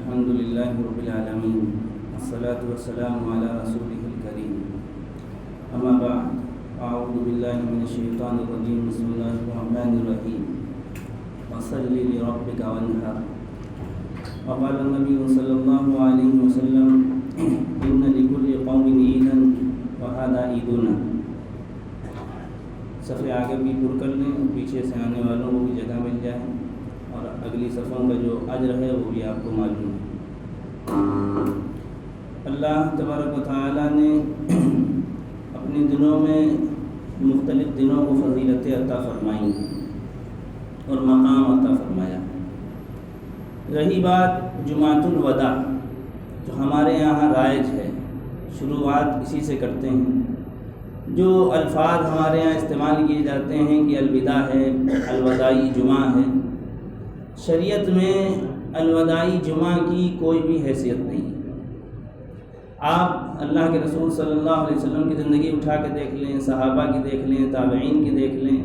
الحمد لله رب العالمين والصلاة والسلام على رسوله الكريم أما بعد أعوذ بالله من الشيطان الرجيم بسم الله الرحمن الرحيم وصل لربك وانحر وقال النبي صلى الله عليه وسلم إن لكل قوم عيدا وهذا عيدنا صفحے آگے بھی پر کر لیں، پیچھے سے آنے والوں کو بھی جگہ مل جائے اور اگلی صفوں کا جو اجر ہے وہ بھی آپ کو معلوم ہے۔ اللہ تبارک و تعالیٰ نے اپنے دنوں میں مختلف دنوں کو فضیلتیں عطا فرمائیں اور مقام عطا فرمایا۔ رہی بات جمعۃ الوداع جو ہمارے یہاں رائج ہے، شروعات اسی سے کرتے ہیں۔ جو الفاظ ہمارے یہاں استعمال کیے جاتے ہیں کہ الوداع ہے، الوداعی جمعہ ہے، شریعت میں الوداعی جمعہ کی کوئی بھی حیثیت نہیں۔ آپ اللہ کے رسول صلی اللہ علیہ وسلم کی زندگی اٹھا کے دیکھ لیں، صحابہ کی دیکھ لیں، تابعین کی دیکھ لیں،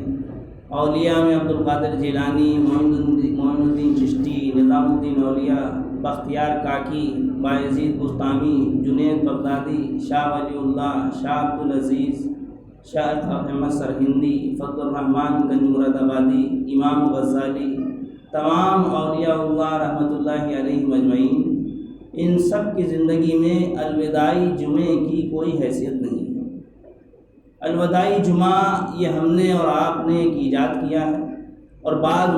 اولیاء میں عبد القادر جیلانی، معین الدین چشتی، نظام الدین اولیاء، بختیار کاکی، بایزید بستامی، جنید بغدادی، شاہ ولی اللہ، شاہ عبدالعزیز، شاہ احمد سرہندی، فضل الرحمن گنج مراد آبادی، امام غزالی، تمام اولیاء اللہ رحمۃ اللہ علیہ مجمعین، ان سب کی زندگی میں الوداعی جمعے کی کوئی حیثیت نہیں ہے۔ الوداعی جمعہ یہ ہم نے اور آپ نے ایک ایجاد کیا ہے، اور بعض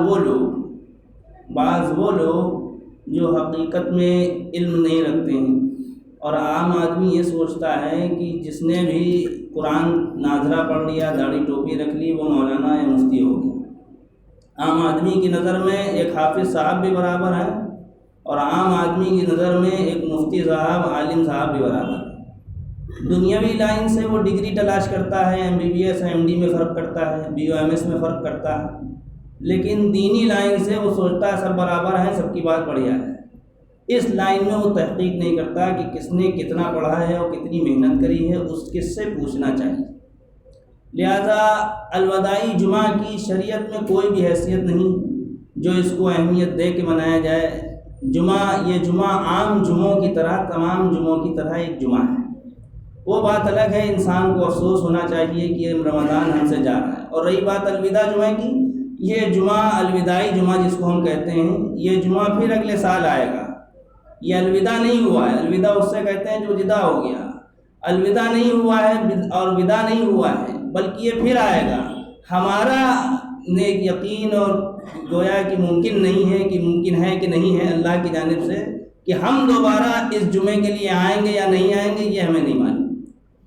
وہ لوگ جو حقیقت میں علم نہیں رکھتے ہیں، اور عام آدمی یہ سوچتا ہے کہ جس نے بھی قرآن ناظرہ پڑھ لیا، داڑھی ٹوپی رکھ لی، وہ مولانا یا مفتی ہو گیا۔ عام آدمی کی نظر میں ایک حافظ صاحب بھی برابر ہے، اور عام آدمی کی نظر میں ایک مفتی صاحب، عالم صاحب بھی برابر ہے۔ دنیاوی لائن سے وہ ڈگری تلاش کرتا ہے، MBBS MD میں فرق کرتا ہے، BOMS میں فرق کرتا ہے، لیکن دینی لائن سے وہ سوچتا ہے سب برابر ہیں، سب کی بات بڑھیا ہے۔ اس لائن میں وہ تحقیق نہیں کرتا کہ کس نے کتنا پڑھا ہے اور کتنی محنت کری ہے، اس کس سے پوچھنا چاہیے۔ لہذا الوداعی جمعہ کی شریعت میں کوئی بھی حیثیت نہیں جو اس کو اہمیت دے کے منایا جائے۔ یہ جمعہ عام جمعوں کی طرح، تمام جمعوں کی طرح ایک جمعہ ہے۔ وہ بات الگ ہے، انسان کو افسوس ہونا چاہیے کہ رمضان ہم سے جا رہا ہے۔ اور رہی بات الوداع جمعہ کی، یہ جمعہ الوداعی جمعہ جس کو ہم کہتے ہیں، یہ جمعہ پھر اگلے سال آئے گا۔ یہ الوداع نہیں ہوا ہے، الوداع اس سے کہتے ہیں جو جدا ہو گیا۔ الوداع نہیں ہوا ہے اور وداع نہیں ہوا ہے، بلکہ یہ پھر آئے گا۔ ہمارا نیک یقین اور گویا کہ ممکن نہیں ہے کہ ممکن ہے کہ نہیں ہے اللہ کی جانب سے کہ ہم دوبارہ اس جمعے کے لیے آئیں گے یا نہیں آئیں گے، یہ ہمیں نہیں معلوم۔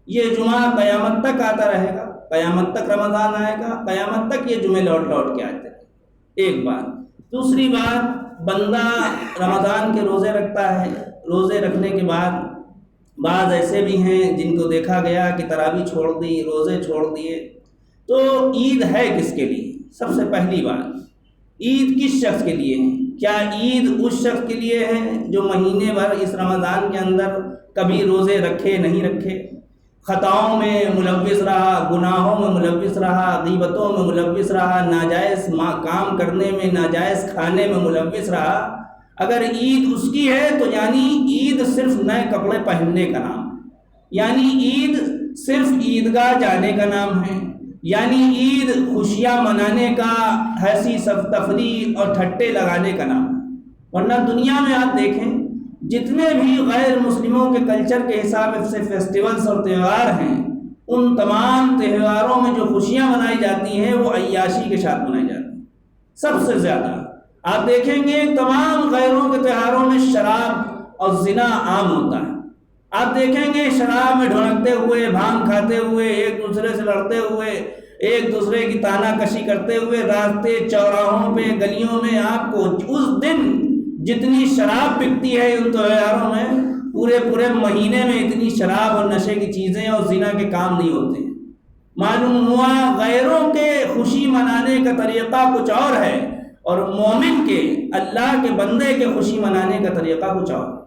یہ جمعہ قیامت تک آتا رہے گا، قیامت تک رمضان آئے گا، قیامت تک یہ جمعے لوٹ کے آتے ہیں۔ ایک بات۔ دوسری بات، بندہ رمضان کے روزے رکھتا ہے، روزے رکھنے کے بعد بعض ایسے بھی ہیں جن کو دیکھا گیا کہ تراویح چھوڑ دی، روزے چھوڑ دیے۔ تو عید ہے کس کے لیے؟ سب سے پہلی بات، عید کس شخص کے لیے ہے؟ کیا عید اس شخص کے لیے ہے جو مہینے بھر اس رمضان کے اندر کبھی روزے رکھے نہیں رکھے، خطاؤں میں ملوث رہا، گناہوں میں ملوث رہا، غیبتوں میں ملوث رہا، ناجائز کام کرنے میں، ناجائز کھانے میں ملوث رہا؟ اگر عید اس کی ہے تو یعنی عید صرف نئے کپڑے پہننے کا نام ہے، یعنی عید صرف عیدگاہ جانے کا نام ہے، یعنی عید خوشیاں منانے کا، ہنسی تفریح اور ٹھٹے لگانے کا نام ہے۔ ورنہ دنیا میں آپ دیکھیں جتنے بھی غیر مسلموں کے کلچر کے حساب سے فیسٹیولز اور تہوار ہیں، ان تمام تہواروں میں جو خوشیاں منائی جاتی ہیں وہ عیاشی کے ساتھ منائی جاتی ہیں۔ سب سے زیادہ آپ دیکھیں گے تمام غیروں کے تہواروں میں شراب اور زنا عام ہوتا ہے۔ آپ دیکھیں گے شراب میں ڈھڑکتے ہوئے، بھانگ کھاتے ہوئے، ایک دوسرے سے لڑتے ہوئے، ایک دوسرے کی تانا کشی کرتے ہوئے، راستے چوراہوں پہ گلیوں میں آپ کو اس دن جتنی شراب بکتی ہے ان تہواروں میں، پورے مہینے میں اتنی شراب اور نشے کی چیزیں اور زنا کے کام نہیں ہوتے ہیں۔ معلوم ہوا غیروں کے خوشی منانے کا طریقہ کچھ اور ہے، اور مومن کے، اللہ کے بندے کے خوشی منانے کا طریقہ کچھ اور ہے۔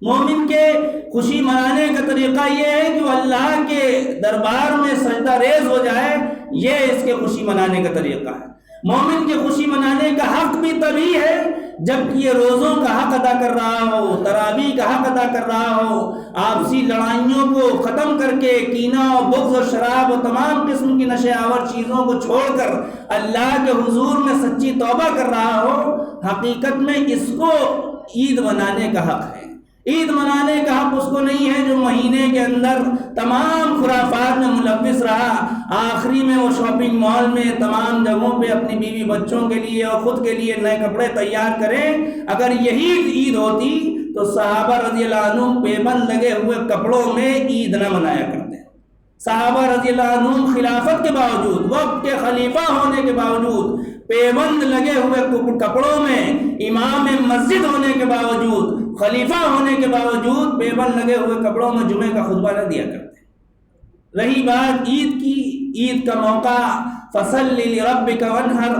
مومن کے خوشی منانے کا طریقہ یہ ہے کہ وہ اللہ کے دربار میں سجدہ ریز ہو جائے، یہ اس کے خوشی منانے کا طریقہ ہے۔ مومن کی خوشی منانے کا حق بھی تبھی ہے جبکہ یہ روزوں کا حق ادا کر رہا ہو، تراویح کا حق ادا کر رہا ہو، آپسی لڑائیوں کو ختم کر کے کینہ و بغض و شراب و تمام قسم کی نشے آور چیزوں کو چھوڑ کر اللہ کے حضور میں سچی توبہ کر رہا ہو، حقیقت میں اس کو عید منانے کا حق ہے۔ عید منانے کا حق اس کو نہیں ہے جو مہینے کے اندر تمام خرافات میں ملوث رہا، آخری میں وہ شاپنگ مال میں تمام جگہوں پہ اپنی بیوی بچوں کے لیے اور خود کے لیے نئے کپڑے تیار کریں۔ اگر یہی عید ہوتی تو صحابہ رضی اللہ عنہ پیبند لگے ہوئے کپڑوں میں عید نہ منایا کرتے۔ صحابہ رضی اللہ عنہ خلافت کے باوجود، وقت کے خلیفہ ہونے کے باوجود، پیبند لگے ہوئے کپڑوں میں، امام مسجد ہونے کے باوجود، خلیفہ ہونے کے باوجود پیبند لگے ہوئے کپڑوں میں جمعے کا خطبہ نہ دیا کرتے۔ رہی بات عید کی، عید کا موقع فصلی لربک وانحر،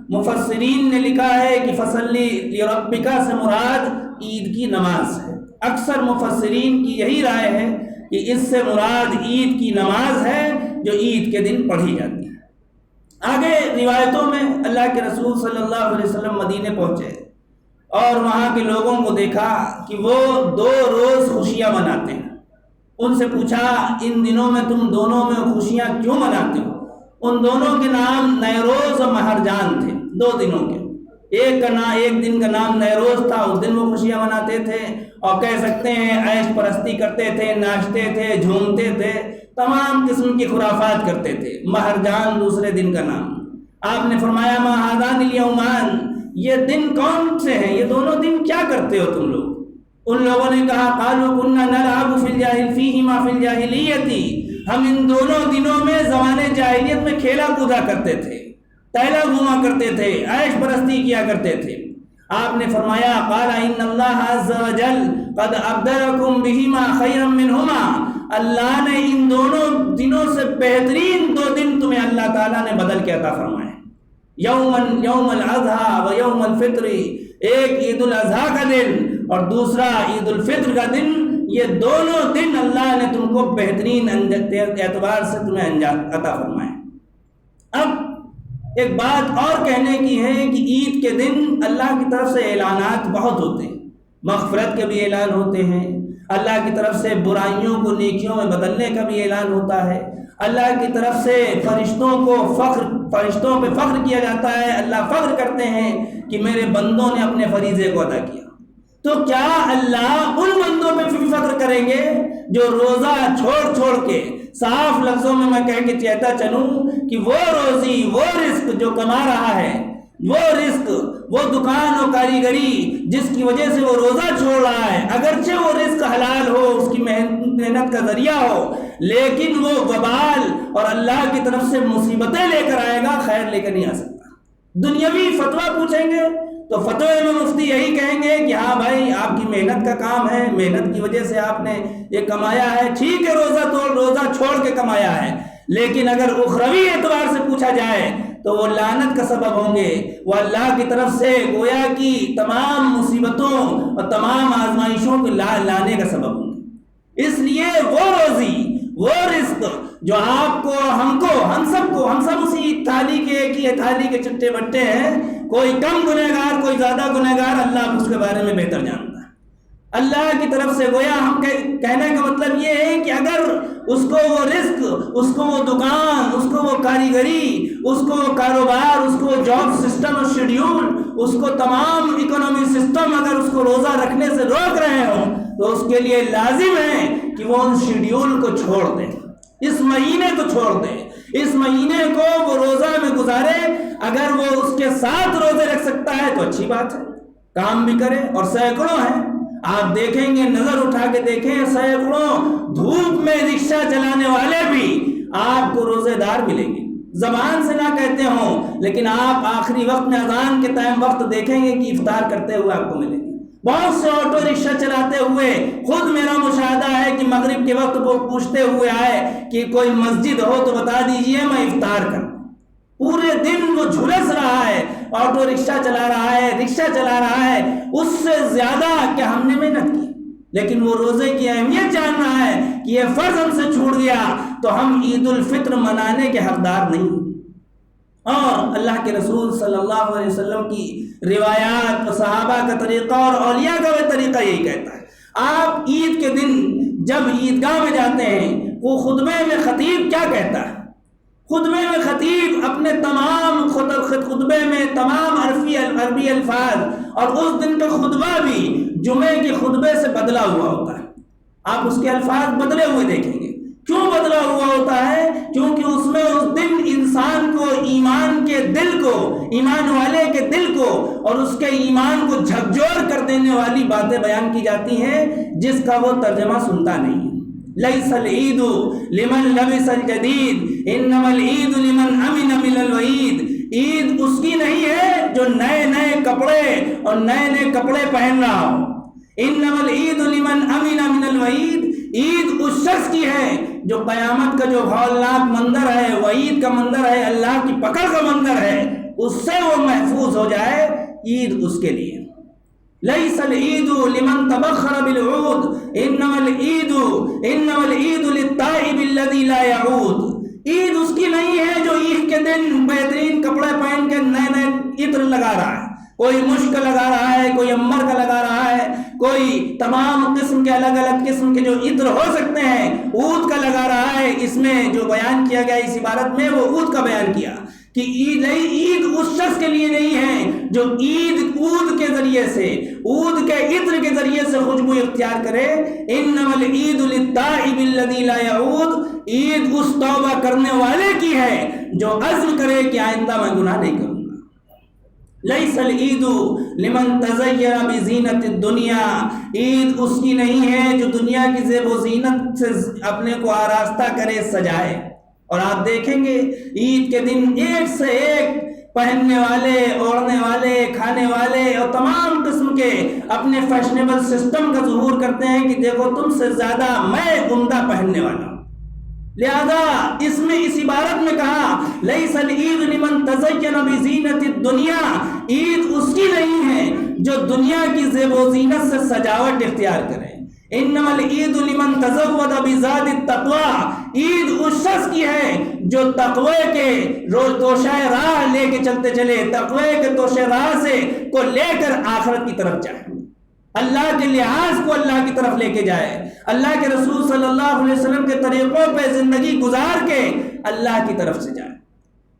مفسرین نے لکھا ہے کہ فصلی لربک سے مراد عید کی نماز ہے۔ اکثر مفسرین کی یہی رائے ہے کہ اس سے مراد عید کی نماز ہے جو عید کے دن پڑھی جاتی ہے۔ آگے روایتوں میں اللہ کے رسول صلی اللہ علیہ وسلم مدینے پہنچے اور وہاں کے لوگوں کو دیکھا کہ وہ 2 روز خوشیاں مناتے ہیں۔ ان سے پوچھا ان دنوں میں تم دونوں میں خوشیاں کیوں مناتے ہو؟ ان دونوں کے نام نیروز اور مہرجان تھے، 2 دنوں کے۔ ایک دن کا نام نیروز تھا، اس دن وہ خوشیاں مناتے تھے اور کہہ سکتے ہیں عیش پرستی کرتے تھے، ناچتے تھے، جھومتے تھے، تمام قسم کی خرافات کرتے تھے۔ مہرجان دوسرے دن کا نام۔ آپ نے فرمایا ما ہذان الیومان، یہ دن کون سے ہیں؟ یہ دونوں دن کیا کرتے ہو تم لوگ؟ ان لوگوں نے کہا قالوا كنا نلعب فیہما فی الجاہلیۃ، ہم ان دونوں دنوں میں زمانے جاہلیت میں کھیلا کودا کرتے تھے، ٹہلا گھوما کرتے تھے، عیش پرستی کیا کرتے تھے۔ آپ نے فرمایا قال ان اللہ عز وجل قد ابدلکم بہما خیرا منہما، اللہ نے ان دونوں دنوں سے بہترین 2 دن تمہیں اللہ تعالیٰ نے بدل کے عطا فرمائے، یوم الاضحیٰ و یوم الفطر، ایک عید الاضحیٰ کا دن اور دوسرا عید الفطر کا دن، یہ دونوں دن اللہ نے تم کو بہترین اعتبار سے تمہیں عطا فرمائے۔ اب ایک بات اور کہنے کی ہے کہ عید کے دن اللہ کی طرف سے اعلانات بہت ہوتے ہیں، مغفرت کے بھی اعلان ہوتے ہیں، اللہ کی طرف سے برائیوں کو نیکیوں میں بدلنے کا بھی اعلان ہوتا ہے، اللہ کی طرف سے فرشتوں پہ فخر کیا جاتا ہے، اللہ فخر کرتے ہیں کہ میرے بندوں نے اپنے فریضے کو ادا کیا۔ تو کیا اللہ ان بندوں پہ بھی فخر کریں گے جو روزہ چھوڑ کے، صاف لفظوں میں کہہ کے کہتا چلوں کہ وہ روزی، وہ رزق جو کما رہا ہے، وہ رزق، وہ دکان و کاریگری جس کی وجہ سے وہ روزہ چھوڑ رہا ہے، اگرچہ وہ رزق حلال ہو، اس کی محنت کا ذریعہ ہو، لیکن وہ وبال اور اللہ کی طرف سے مصیبتیں لے کر آئے گا، خیر لے کر نہیں آ سکتا۔ دنیاوی فتویٰ پوچھیں گے تو فتوے میں مفتی یہی کہیں گے کہ ہاں بھائی آپ کی محنت کا کام ہے، محنت کی وجہ سے آپ نے یہ کمایا ہے، ٹھیک ہے روزہ چھوڑ کے کمایا ہے، لیکن اگر اخروی اعتبار سے پوچھا جائے تو وہ لعنت کا سبب ہوں گے، وہ اللہ کی طرف سے گویا کی تمام مصیبتوں اور تمام آزمائشوں کو لانے کا سبب ہوں گے۔ اس لیے وہ روزی، وہ رزق جو آپ کو، ہم سب اسی تھالی کے، ایک ہی تھالی کے چٹے بٹے ہیں، کوئی کم گنہگار، کوئی زیادہ گنہگار، اللہ اس کے بارے میں بہتر جانتا ہے۔ اللہ کی طرف سے گویا ہم کہنے کا مطلب یہ ہے کہ اگر اس کو وہ رزق، اس کو وہ دکان، اس کو وہ کاریگری، اس کو وہ کاروبار، اس کو وہ جاب سسٹم اور شیڈیول، اس کو تمام اکنامی سسٹم اگر اس کو روزہ رکھنے سے روک رہے ہوں تو اس کے لیے لازم ہے کہ وہ ان شیڈیول کو چھوڑ دیں، اس مہینے کو چھوڑ دیں، اس مہینے کو وہ روزہ میں گزارے۔ اگر وہ اس کے ساتھ روزے رکھ سکتا ہے تو اچھی بات ہے، کام بھی کرے، اور سینکڑوں ہیں، آپ دیکھیں گے، نظر اٹھا کے دیکھیں، سینکڑوں دھوپ میں رکشہ چلانے والے بھی آپ کو روزے دار ملیں گے، زبان سے نہ کہتے ہوں، لیکن آپ آخری وقت میں اذان کے ٹائم وقت دیکھیں گے کہ افطار کرتے ہوئے آپ کو ملیں گے۔ بہت سے آٹو رکشہ چلاتے ہوئے خود میرا مشاہدہ ہے کہ مغرب کے وقت وہ پوچھتے ہوئے آئے کہ کوئی مسجد ہو تو بتا دیجئے میں افطار کروں۔ پورے دن وہ جھلس رہا ہے، آٹو رکشہ چلا رہا ہے، رکشہ چلا رہا ہے، اس سے زیادہ کہ ہم نے محنت کی، لیکن وہ روزے کی اہمیت جان رہا ہے کہ یہ فرض ہم سے چھوٹ گیا تو ہم عید الفطر منانے کے حقدار نہیں۔ اور اللہ کے رسول صلی اللہ علیہ وسلم کی روایات، صحابہ کا طریقہ اور اولیاء کا بھی طریقہ یہی کہتا ہے۔ آپ عید کے دن جب عیدگاہ میں جاتے ہیں، وہ خطبے میں خطیب کیا کہتا ہے؟ خطبے میں خطیب اپنے تمام خطبے میں تمام عربی الفاظ، اور اس دن کا خطبہ بھی جمعے کے خطبے سے بدلا ہوا ہوتا ہے۔ آپ اس کے الفاظ بدلے ہوئے دیکھیں گے۔ کیوں بدلا ہوا ہوتا ہے؟ کیونکہ اس میں اس دن انسان کو ایمان کے دل کو، ایمان والے کے دل کو اور اس کے ایمان کو جھکجھور کر دینے والی باتیں بیان کی جاتی ہیں جس کا وہ ترجمہ سنتا نہیں ہے۔ لیس العید لمن لبس الجدید انما العید لمن امن من الوعید۔ عید اس کی نہیں ہے جو نئے نئے کپڑے اور نئے نئے کپڑے پہن رہا ہو۔ انما العید لمن امن من الوعید، عید اس شخص کی ہے جو قیامت کا جو ہولناک منظر ہے، وعید کا منظر ہے، اللہ کی پکڑ کا منظر ہے، اس سے وہ محفوظ ہو جائے۔ عید اس کے لیے۔ لیس العید لمن تبخر بالعود انما العید للتائب الذی لا یعود۔ عید اس کی نہیں ہے جو عید کے دن بہترین کپڑے پہن کے نئے نئے عطر لگا رہا ہے، کوئی مشک لگا رہا ہے، کوئی عمر کا لگا رہا ہے، کوئی تمام قسم کے الگ الگ قسم کے جو عطر ہو سکتے ہیں عود کا لگا رہا ہے۔ اس میں جو بیان کیا گیا اس عبارت میں وہ عود کا بیان کیا کہ عید اس شخص کے لیے نہیں ہے جو عود کے ذریعے سے، عود کے عطر کے ذریعے سے خوشبو اختیار کرے۔ انما العید للتائب الذی لا یعود، عید اس توبہ کرنے والے کی ہے جو عزم کرے کہ آئندہ میں گناہ نہیں کروں۔ لیس العید لمن تزین بزینت الدنیا، عید اس کی نہیں ہے جو دنیا کی زیب و زینت سے اپنے کو آراستہ کرے، سجائے۔ اور آپ دیکھیں گے عید کے دن ایک سے ایک پہننے والے، اوڑھنے والے، کھانے والے اور تمام قسم کے اپنے فیشنیبل سسٹم کا ظہور کرتے ہیں کہ دیکھو تم سے زیادہ میں عمدہ پہننے والا ہوں۔ لہذا اس میں اس عبارت میں کہا لیس العید لمن تزین بزینت الدنیا، عید اس کی نہیں ہے جو دنیا کی زیب و زینت سے سجاوٹ اختیار کرے۔ انما العید لمن تزود بزاد التقوی، عید اس شخص کی ہے جو تقوی کے توشہ راہ لے کے چلتے چلے، تقوی کے توشہ راہ سے کو لے کر آخرت کی طرف جائے، اللہ کے لحاظ کو اللہ کی طرف لے کے جائے، اللہ کے رسول صلی اللہ علیہ وسلم کے طریقوں پہ زندگی گزار کے اللہ کی طرف سے جائے۔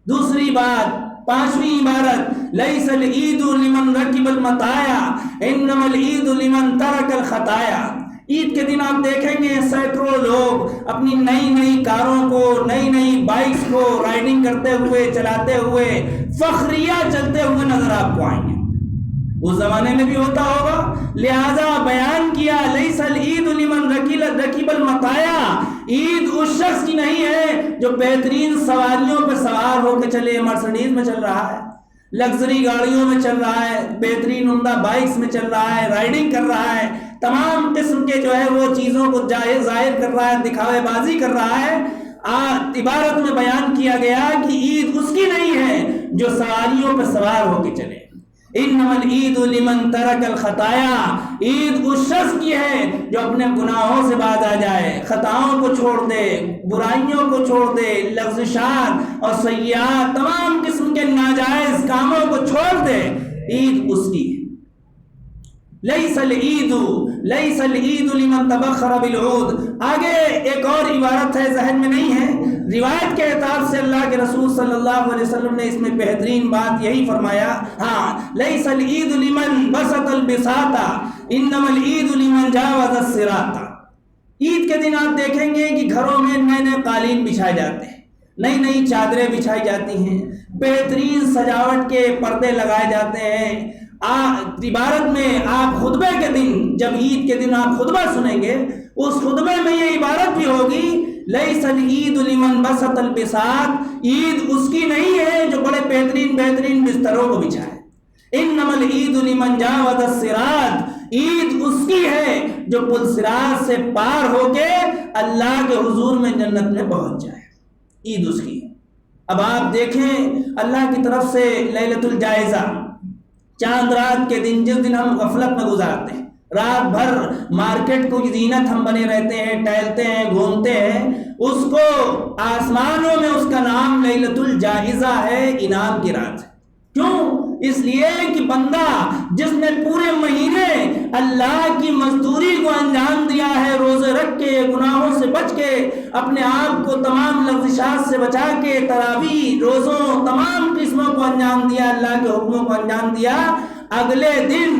دوسری بات، پانچویں عبارت، لیس العید لمن رکب المطایا انما العید لمن ترک الخطایا۔ عید کے دن آپ دیکھیں گے سینکڑوں لوگ اپنی نئی نئی کاروں کو، نئی نئی بائکس کو رائڈنگ کرتے ہوئے، چلاتے ہوئے، فخریہ چلتے ہوئے نظر آپ کو آئیں گے۔ اس زمانے میں بھی ہوتا ہوگا، لہذا بیان کیا لیس العید لمن رکب المطایا، عید اس شخص کی نہیں ہے جو بہترین سواریوں پہ سوار ہو کے چلے، مرسڈیز میں چل رہا ہے، لگژری گاڑیوں میں چل رہا ہے، بہترین عمدہ بائکس میں چل رہا ہے، رائڈنگ کر رہا ہے، تمام قسم کے جو ہے وہ چیزوں کو ظاہر کر رہا ہے، دکھاوے بازی کر رہا ہے۔ عبارت میں بیان کیا گیا کہ عید اس کی نہیں ہے جو سواریوں پہ سوار ہو کے چلے۔ انما العید لمن ترک الخطایا، عید اس شخص کی ہے جو اپنے گناہوں سے باز آ جائے، خطاؤں کو چھوڑ دے، برائیوں کو چھوڑ دے، لغزشات اور سیئات، تمام قسم کے ناجائز کاموں کو چھوڑ دے، عید اس کی ہے۔ لیس العید لمن تبخر بالعود۔ آگے ایک اور عبارت ہے، ذہن میں نہیں ہے، روایت کے اعتبار سے اللہ کے رسول صلی اللہ علیہ وسلم نے اس میں بہترین بات یہی فرمایا، ہاں لیس العید لمن بسط البساط انما العید لمن جاوز الصراط۔ عید کے دن آپ دیکھیں گے کہ گھروں میں نئے نئے قالین بچھائے جاتے ہیں، نئی نئی چادریں بچھائی جاتی ہیں، بہترین سجاوٹ کے پردے لگائے جاتے ہیں۔ عبارت میں آپ خطبے کے دن، جب عید کے دن آپ خطبہ سنیں گے، اس خطبے میں یہ عبارت بھی ہوگی لیس العید لمن بسط البساط، عید اس کی نہیں ہے جو بڑے بہترین بستروں کو بچھائے۔ انما العید لمن جاوز الصراط، عید اس کی ہے جو پل صراط سے پار ہو کے اللہ کے حضور میں جنت میں پہنچ جائے، عید اس کی ہے۔ اب آپ دیکھیں اللہ کی طرف سے لیلۃ الجائزہ، چاند رات کے دن، جس دن ہم غفلت میں گزارتے ہیں، رات بھر مارکیٹ کو زینت ہم بنے رہتے ہیں، ٹہلتے ہیں، گھومتے ہیں، اس کو آسمانوں میں اس کا نام لیلۃ الجائزہ ہے، انعام کی رات ہے۔ کیوں؟ اس لیے کہ بندہ جس نے پورے مہینے اللہ کی مزدوری کو انجام دیا ہے، روزے رکھ کے، گناہوں سے بچ کے، اپنے آپ کو تمام لغزشات سے بچا کے، تراویح، روزوں، تمام قسموں کو انجام دیا، اللہ کے حکموں کو انجام دیا، اگلے دن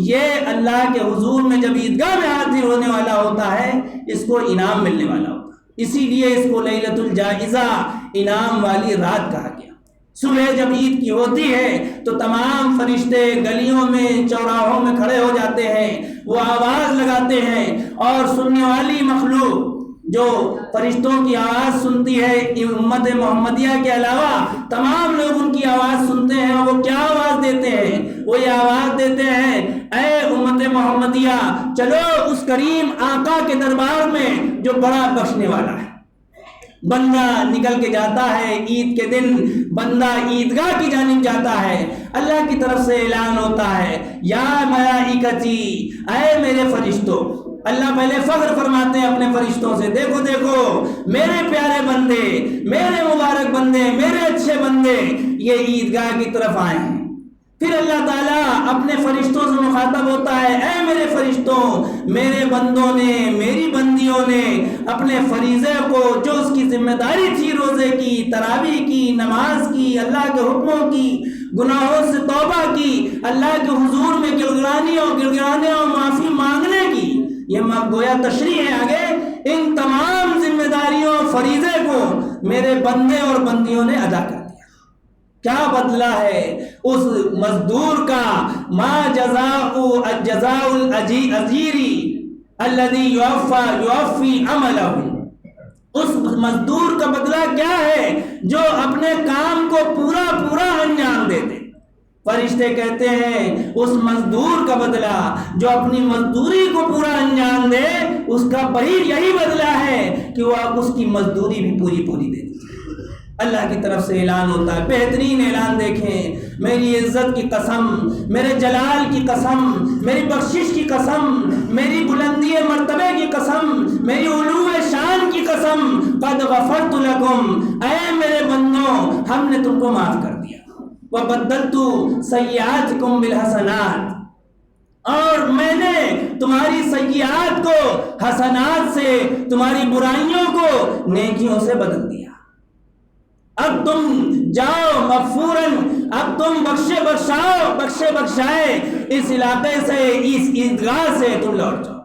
یہ اللہ کے حضور میں جب عیدگاہ میں حاضر ہونے والا ہوتا ہے، اس کو انعام ملنے والا ہوتا ہے۔ اسی لیے اس کو لیلۃ الجائزہ، انعام والی رات کہا گیا۔ صبح جب عید کی ہوتی ہے تو تمام فرشتے گلیوں میں، چوراہوں میں کھڑے ہو جاتے ہیں، وہ آواز لگاتے ہیں، اور سننے والی مخلوق جو فرشتوں کی آواز سنتی ہے، امت محمدیہ کے علاوہ تمام لوگ ان کی آواز سنتے ہیں، اور وہ کیا آواز دیتے ہیں؟ وہ یہ آواز دیتے ہیں، اے امت محمدیہ، چلو اس کریم آقا کے دربار میں جو بڑا بخشنے والا ہے۔ بندہ نکل کے جاتا ہے، عید کے دن بندہ عیدگاہ کی جانب جاتا ہے، اللہ کی طرف سے اعلان ہوتا ہے، یا ملائکتی، اے میرے فرشتوں۔ اللہ پہلے فخر فرماتے ہیں اپنے فرشتوں سے، دیکھو دیکھو میرے پیارے بندے، میرے مبارک بندے، میرے اچھے بندے یہ عیدگاہ کی طرف آئے ہیں۔ پھر اللہ تعالیٰ اپنے فرشتوں سے مخاطب ہوتا ہے، اے میرے فرشتوں، میرے بندوں نے، میری بندیوں نے اپنے فریضے کو، جو اس کی ذمہ داری تھی، روزے کی، تراویح کی، نماز کی، اللہ کے حکموں کی، گناہوں سے توبہ کی، اللہ کے حضور میں گڑگڑانے اور معافی مانگنے کی، یہ گویا تشریح ہے آگے، ان تمام ذمہ داریوں فریضے کو میرے بندے اور بندیوں نے ادا کر دیا۔ کیا بدلہ ہے اس مزدور کا؟ ما جزاء الاجیری الذی یوفی عملہ، اس مزدور کا بدلہ کیا ہے جو اپنے کام کو پورا انجام دے دے۔ فرشتے کہتے ہیں اس مزدور کا بدلہ جو اپنی مزدوری کو پورا انجام دے، اس کا یہی بدلہ ہے کہ وہ اس کی مزدوری بھی پوری دے دی۔ اللہ کی طرف سے اعلان ہوتا ہے، بہترین اعلان دیکھیں، میری عزت کی قسم، میرے جلال کی قسم، میری بخشش کی قسم، میری بلندی مرتبے کی قسم، میری علو شان کی قسم، قد غفرت لکم، اے میرے بندوں، ہم نے تم کو معاف کر دیا، وبدلت سیئاتکم بالحسنات، اور میں نے تمہاری سیئات کو حسنات سے، تمہاری برائیوں کو نیکیوں سے بدل دیا۔ اب تم جاؤ مغفورن، اب تم بخشے بخشائے اس علاقے سے، اس عیدگاہ سے تم لوٹ جاؤ۔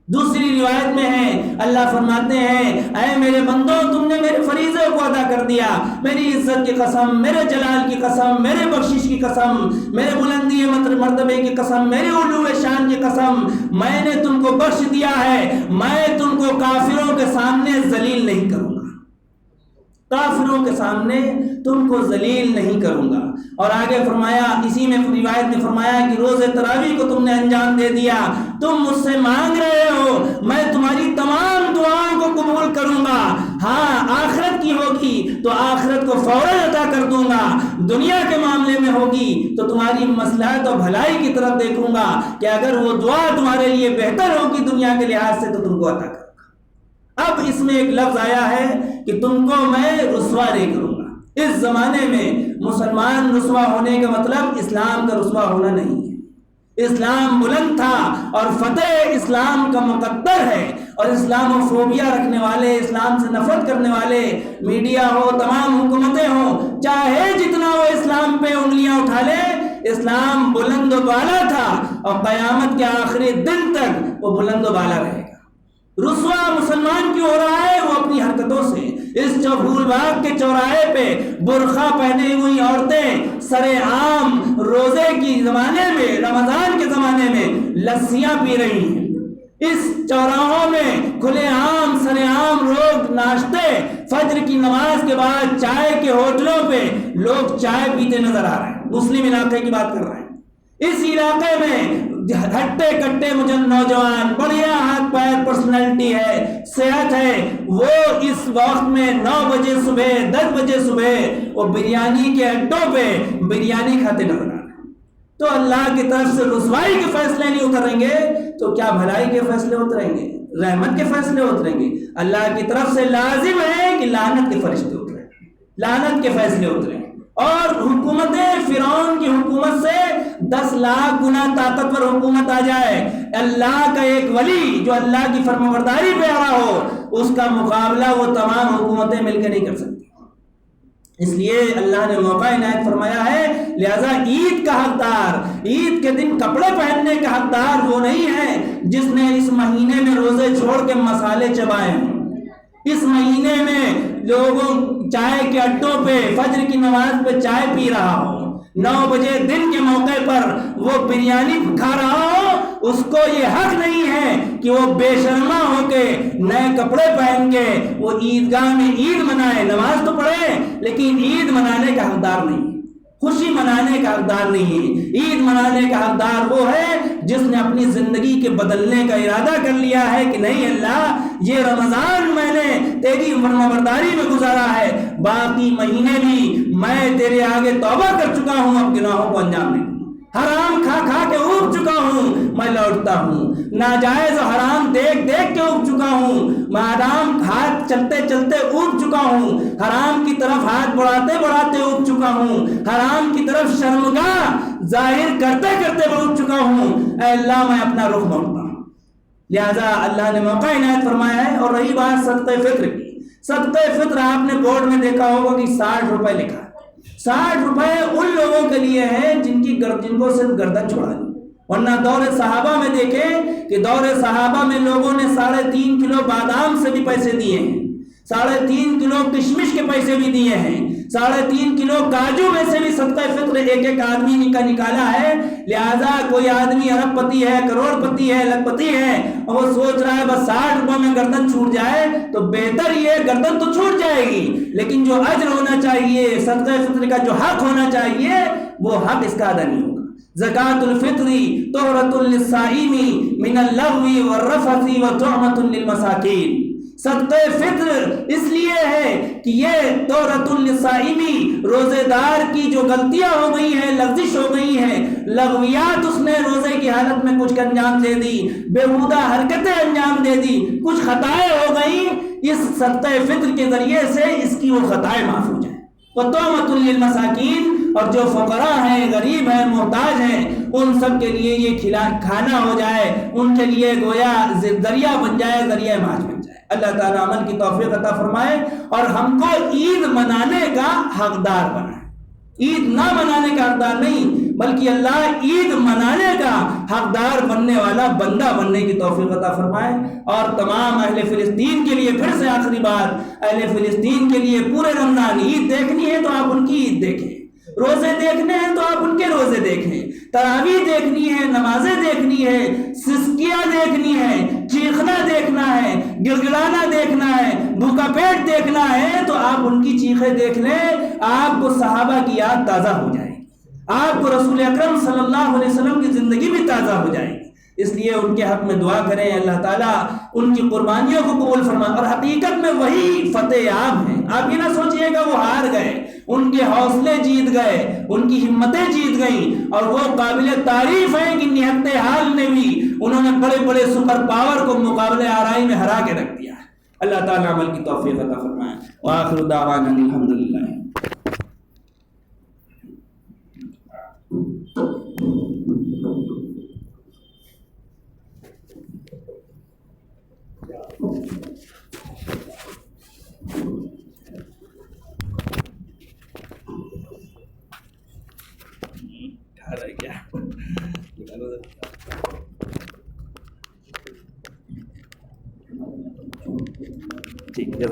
دوسری روایت میں ہے، اللہ فرماتے ہیں، اے میرے بندوں، تم نے میرے فریضے کو ادا کر دیا، میری عزت کی قسم، میرے جلال کی قسم، میرے بخشش کی قسم، میرے بلندی مرتبے کی قسم، میرے علو شان کی قسم، میں نے تم کو بخش دیا ہے، میں تم کو کافروں کے سامنے ذلیل نہیں کروں گا، کافروں کے سامنے تم کو ذلیل نہیں کروں گا۔ اور آگے فرمایا، اسی میں روایت میں فرمایا کہ روزے تراویح کو تم نے انجام دے دیا، تم مجھ سے مانگ رہے ہو، میں تمہاری تمام دعاؤں کو قبول کروں گا، ہاں آخرت کی ہوگی تو آخرت کو فوراً عطا کر دوں گا، دنیا کے معاملے میں ہوگی تو تمہاری مصلحت اور بھلائی کی طرف دیکھوں گا کہ اگر وہ دعا تمہارے لیے بہتر ہوگی دنیا کے لحاظ سے تو تم کو عطا کروں گا۔ اب اس میں ایک لفظ آیا ہے کہ تم کو میں رسوا نہیں کروں گا۔ اس زمانے میں مسلمان رسوا ہونے کا مطلب اسلام کا رسوا ہونا نہیں ہے۔ اسلام بلند تھا اور فتح اسلام کا مقدر ہے، اور اسلام و فوبیا رکھنے والے، اسلام سے نفرت کرنے والے، میڈیا ہو، تمام حکومتیں ہوں، چاہے جتنا وہ اسلام پہ انگلیاں اٹھا لے، اسلام بلند و بالا تھا اور قیامت کے آخری دن تک وہ بلند و بالا رہے گا۔ رسوا مسلمان کیوں ہو رہا ہے؟ وہ اپنی حرکتوں سے۔ اس پھول باغ کے چوراہے پہ برقع پہنے ہوئی عورتیں سر عام روزے کی زمانے میں، رمضان کے زمانے میں لسیاں پی رہی ہیں۔ اس چوراہوں میں کھلے عام سر عام لوگ ناشتے، فجر کی نماز کے بعد چائے کے ہوٹلوں پہ لوگ چائے پیتے نظر آ رہے ہیں۔ مسلم علاقے کی بات کر رہے ہیں۔ اس علاقے میں ہٹے کٹے نوجوان، بڑھیا ہاتھ پیر پرسنالٹی ہے، صحت ہے، وہ اس وقت میں 9 بجے صبح 10 بجے صبح وہ بریانی کے اڈوں پہ بریانی کھاتے نظر آ رہے ہیں۔ تو اللہ کی طرف سے رسوائی کے فیصلے نہیں اتریں گے تو کیا بھلائی کے فیصلے اتریں گے، رحمت کے فیصلے اتریں گے؟ اللہ کی طرف سے لازم ہے کہ لعنت کے فرشتے اتریں، لعنت کے فیصلے اتریں، اور حکومت فرعون کی حکومت سے 10 لاکھ گنا طاقتور حکومت آ جائے، اللہ کا ایک ولی جو اللہ کی فرمانبرداری پہ آ رہا ہو، اس کا مقابلہ وہ تمام حکومتیں مل کے نہیں کر سکتی۔ اس لیے اللہ نے موقع عنایت فرمایا ہے، لہذا عید کا حقدار، عید کے دن کپڑے پہننے کا حقدار وہ نہیں ہے جس نے اس مہینے میں روزے چھوڑ کے مسالے چبائے ہوں، اس مہینے میں لوگوں چائے کے اڈوں پہ فجر کی نماز پہ چائے پی رہا ہو، 9 بجے دن کے موقع پر وہ بریانی کھا رہا ہو، اس کو یہ حق نہیں ہے کہ وہ بے شرما ہو کے نئے کپڑے پہن کے وہ عیدگاہ میں عید منائے، نماز تو پڑھے لیکن عید منانے کا حقدار نہیں، خوشی منانے کا حقدار نہیں ہے۔ عید منانے کا حقدار وہ ہے جس نے اپنی زندگی کے بدلنے کا ارادہ کر لیا ہے کہ نہیں اللہ، یہ رمضان میں نے تیری فرمانبرداری میں گزارا ہے، باقی مہینے بھی میں تیرے آگے توبہ کر چکا ہوں، اب گناہوں کو انجام نہیں دوں، حرام کھا کھا کے اوب چکا ہوں، میں لوٹتا ہوں، ناجائز حرام دیکھ دیکھ کے اوب چکا ہوں، میں حرام ہاتھ چلتے چلتے اوب چکا ہوں، حرام کی طرف ہاتھ بڑھاتے بڑھاتے اوب چکا ہوں، حرام کی طرف شرمگاہ ظاہر کرتے کرتے اوب چکا ہوں، اے اللہ میں اپنا رخ موڑتا ہوں۔ لہذا اللہ نے موقع عنایت فرمایا ہے۔ اور رہی بات صدقہ فطر کی، صدقہ فطر آپ نے بورڈ میں دیکھا ہوگا کہ 60 روپے لکھا ہے، 60 روپے ان لوگوں کے لیے ہے جن کو صرف گردن چھوڑانی، ورنہ دور صحابہ میں دیکھیں کہ دور صحابہ میں لوگوں نے 3.5 کلو بادام سے بھی پیسے دیے ہیں، 3.5 کلو کشمش کے پیسے بھی دیے ہیں، 3.5 کلو کاجو میں سے بھی صدقہ فطر ایک ایک آدمی کا نکالا ہے۔ لہذا کوئی آدمی ارب پتی ہے، کروڑ پتی ہے، لکھ پتی ہے، اور وہ سوچ رہا ہے بس 60 روپے میں گردن چھوٹ جائے، تو بہتر یہ گردن تو چھوٹ جائے گی لیکن جو اجر ہونا چاہیے، صدقہ فطر کا جو حق ہونا چاہیے، وہ حق اس کا ادا نہیں ہوگا۔ زکاۃ الفطر طہرۃ للصائم من اللغو والرفث وطعمۃ للمساکین۔ صدقہ فطر اس لیے ہے کہ یہ طہرۃ للصائم، روزے دار کی جو غلطیاں ہو گئی ہیں، لغزش ہو گئی ہیں، لغویات اس نے روزے کی حالت میں کچھ انجام دے دی، بےہودہ حرکتیں انجام دے دی، کچھ خطائیں ہو گئی، اس صدقہ فطر کے ذریعے سے اس کی وہ خطائیں معاف ہو جائیں۔ وطعمۃ للمساکین، اور جو فقراء ہیں، غریب ہیں، محتاج ہیں، ان سب کے لیے یہ کھانا ہو جائے، ان کے لیے گویا ذریعہ بن جائے، ذریعہ معاش بن جائے۔ اللہ تعالیٰ عمل کی توفیق عطا فرمائے اور ہم کو عید منانے کا حقدار بنائے، عید نہ منانے کا حقدار نہیں بلکہ اللہ عید منانے کا حقدار بننے والا بندہ بننے کی توفیق عطا فرمائے۔ اور تمام اہل فلسطین کے لیے پھر سے آخری بات، اہل فلسطین کے لیے پورے رمضان عید دیکھنی ہے تو آپ ان کی عید دیکھیں، روزے دیکھنے ہیں تو آپ ان کے روزے دیکھیں، تراویح دیکھنی ہے، نمازیں دیکھنی ہے، سسکیاں دیکھنی ہے، چیخنا دیکھنا ہے، گڑگڑانا دیکھنا ہے، بھوکا پیٹ دیکھنا ہے، تو آپ ان کی چیخیں دیکھ لیں، آپ کو صحابہ کی یاد تازہ ہو جائے گی، آپ کو رسول اکرم صلی اللہ علیہ وسلم کی زندگی بھی تازہ ہو جائے گی۔ اس لیے ان کے حق میں دعا کریں، اللہ تعالیٰ ان کی قربانیوں کو قبول فرمائے، اور حقیقت میں وہی فتح یاب ہیں۔ آپ یہ نہ سوچئے گا وہ ہار گئے، ان کے حوصلے جیت گئے، ان کی ہمتیں جیت گئیں، اور وہ قابل تعریف ہیں کہ نہت حال نے بھی انہوں نے بڑے بڑے سپر پاور کو مقابلے آرائی میں ہرا کے رکھ دیا ہے۔ اللہ تعالیٰ عمل کی توفیق عطا فرمائے۔ وآخر دعوانا الحمدللہ۔ ٹھیک ہے،